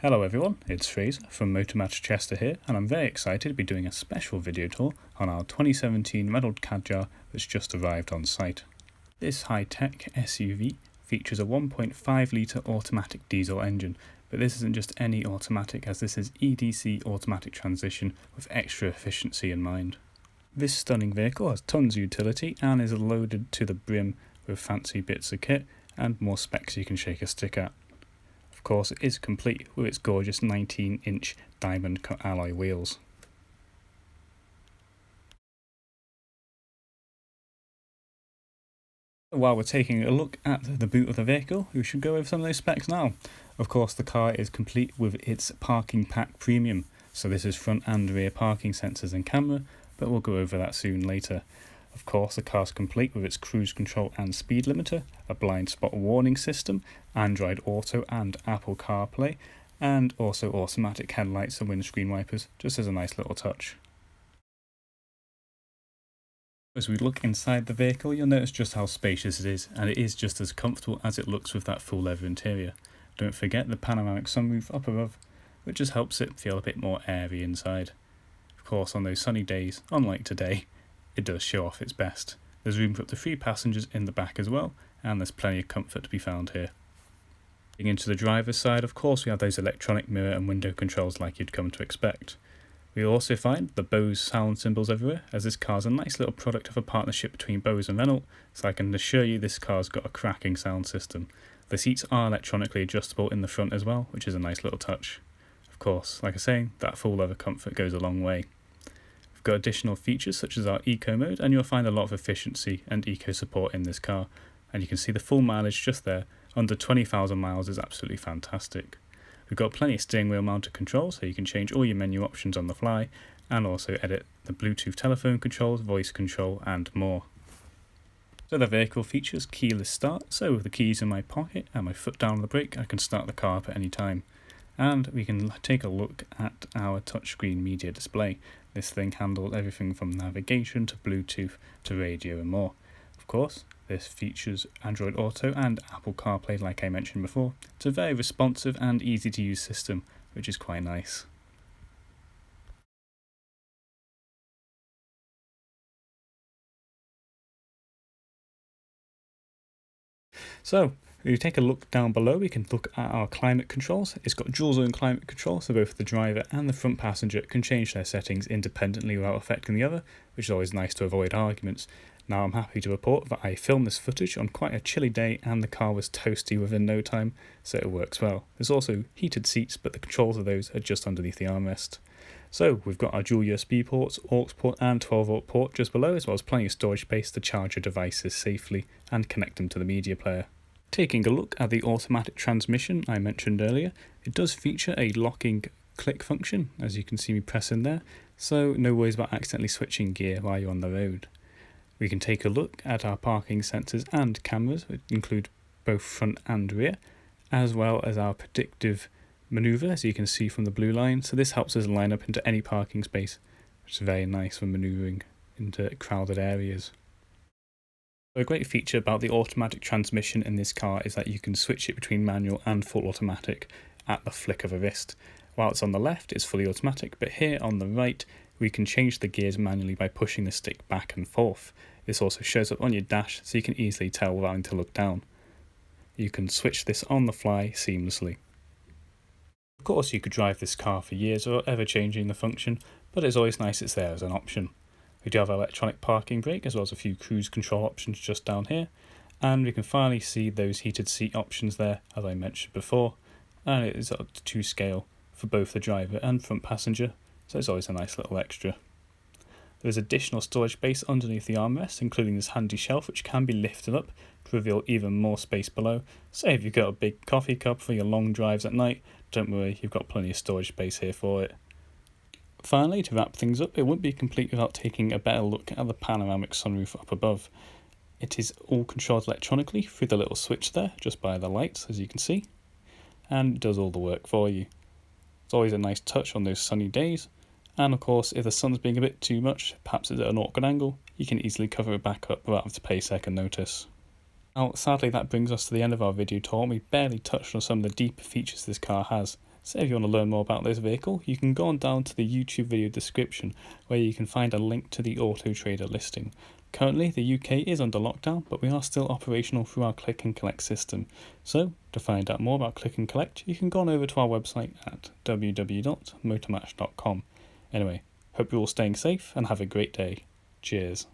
Hello everyone, it's Fraser from Motormatch Chester here, and I'm very excited to be doing a special video tour on our 2017 Renault Kadjar that's just arrived on site. This high-tech SUV features a 1.5 litre automatic diesel engine, but this isn't just any automatic, as this is EDC automatic transmission with extra efficiency in mind. This stunning vehicle has tons of utility and is loaded to the brim with fancy bits of kit and more specs you can shake a stick at. Of course, it is complete with its gorgeous 19-inch diamond cut alloy wheels. While we're taking a look at the boot of the vehicle, we should go over some of those specs now. Of course, the car is complete with its parking pack premium, so this is front and rear parking sensors and camera, but we'll go over that soon later. Of course, the car's complete with its cruise control and speed limiter, a blind spot warning system, Android Auto and Apple CarPlay, and also automatic headlights and windscreen wipers, just as a nice little touch. As we look inside the vehicle, you'll notice just how spacious it is, and it is just as comfortable as it looks with that full leather interior. Don't forget the panoramic sunroof up above, which just helps it feel a bit more airy inside. Of course, on those sunny days, unlike today, it does show off its best. There's room for up to 3 passengers in the back as well, and there's plenty of comfort to be found here. Getting into the driver's side, of course, we have those electronic mirror and window controls like you'd come to expect. We'll also find the Bose sound symbols everywhere, as this car's a nice little product of a partnership between Bose and Renault, so I can assure you this car's got a cracking sound system. The seats are electronically adjustable in the front as well, which is a nice little touch. Of course, like I say, that full leather comfort goes a long way. We've got additional features such as our eco mode, and you'll find a lot of efficiency and eco support in this car, and you can see the full mileage just there. Under 20,000 miles is absolutely fantastic. We've got plenty of steering wheel mounted controls, so you can change all your menu options on the fly, and also edit the Bluetooth telephone controls, voice control and more. So the vehicle features keyless start, so with the keys in my pocket and my foot down on the brake, I can start the car up at any time. And we can take a look at our touchscreen media display. This thing handles everything from navigation to Bluetooth to radio and more. Of course, this features Android Auto and Apple CarPlay like I mentioned before. It's a very responsive and easy to use system, which is quite nice. So, if you take a look down below, we can look at our climate controls. It's got dual zone climate control, so both the driver and the front passenger can change their settings independently without affecting the other, which is always nice to avoid arguments. Now I'm happy to report that I filmed this footage on quite a chilly day and the car was toasty within no time, so it works well. There's also heated seats, but the controls of those are just underneath the armrest. So we've got our dual USB ports, aux port and 12V port just below, as well as plenty of storage space to charge your devices safely and connect them to the media player. Taking a look at the automatic transmission I mentioned earlier, it does feature a locking click function, as you can see me pressing there, so no worries about accidentally switching gear while you're on the road. We can take a look at our parking sensors and cameras, which include both front and rear, as well as our predictive manoeuvre, as you can see from the blue line. So this helps us line up into any parking space, which is very nice for manoeuvring into crowded areas. So a great feature about the automatic transmission in this car is that you can switch it between manual and full automatic at the flick of a wrist. While it's on the left, it's fully automatic, but here on the right, we can change the gears manually by pushing the stick back and forth. This also shows up on your dash, so you can easily tell without having to look down. You can switch this on the fly seamlessly. Of course, you could drive this car for years without ever changing the function, but it's always nice it's there as an option. We do have electronic parking brake, as well as a few cruise control options just down here, and we can finally see those heated seat options there, as I mentioned before, and it is up to scale for both the driver and front passenger, so it's always a nice little extra. There's additional storage space underneath the armrest, including this handy shelf which can be lifted up to reveal even more space below. Say if you've got a big coffee cup for your long drives at night, don't worry, you've got plenty of storage space here for it. Finally, to wrap things up, it wouldn't be complete without taking a better look at the panoramic sunroof up above. It is all controlled electronically through the little switch there, just by the lights, as you can see, and it does all the work for you. It's always a nice touch on those sunny days, and of course, if the sun's being a bit too much, perhaps it's at an awkward angle, you can easily cover it back up without having to pay second notice. Now, sadly, that brings us to the end of our video tour. We barely touched on some of the deeper features this car has, So if you want to learn more about this vehicle, you can go on down to the YouTube video description where you can find a link to the Auto Trader listing. Currently the UK is under lockdown, but we are still operational through our click and collect system. So to find out more about click and collect, you can go on over to our website at www.motormatch.com. Anyway, hope you're all staying safe and have a great day. Cheers.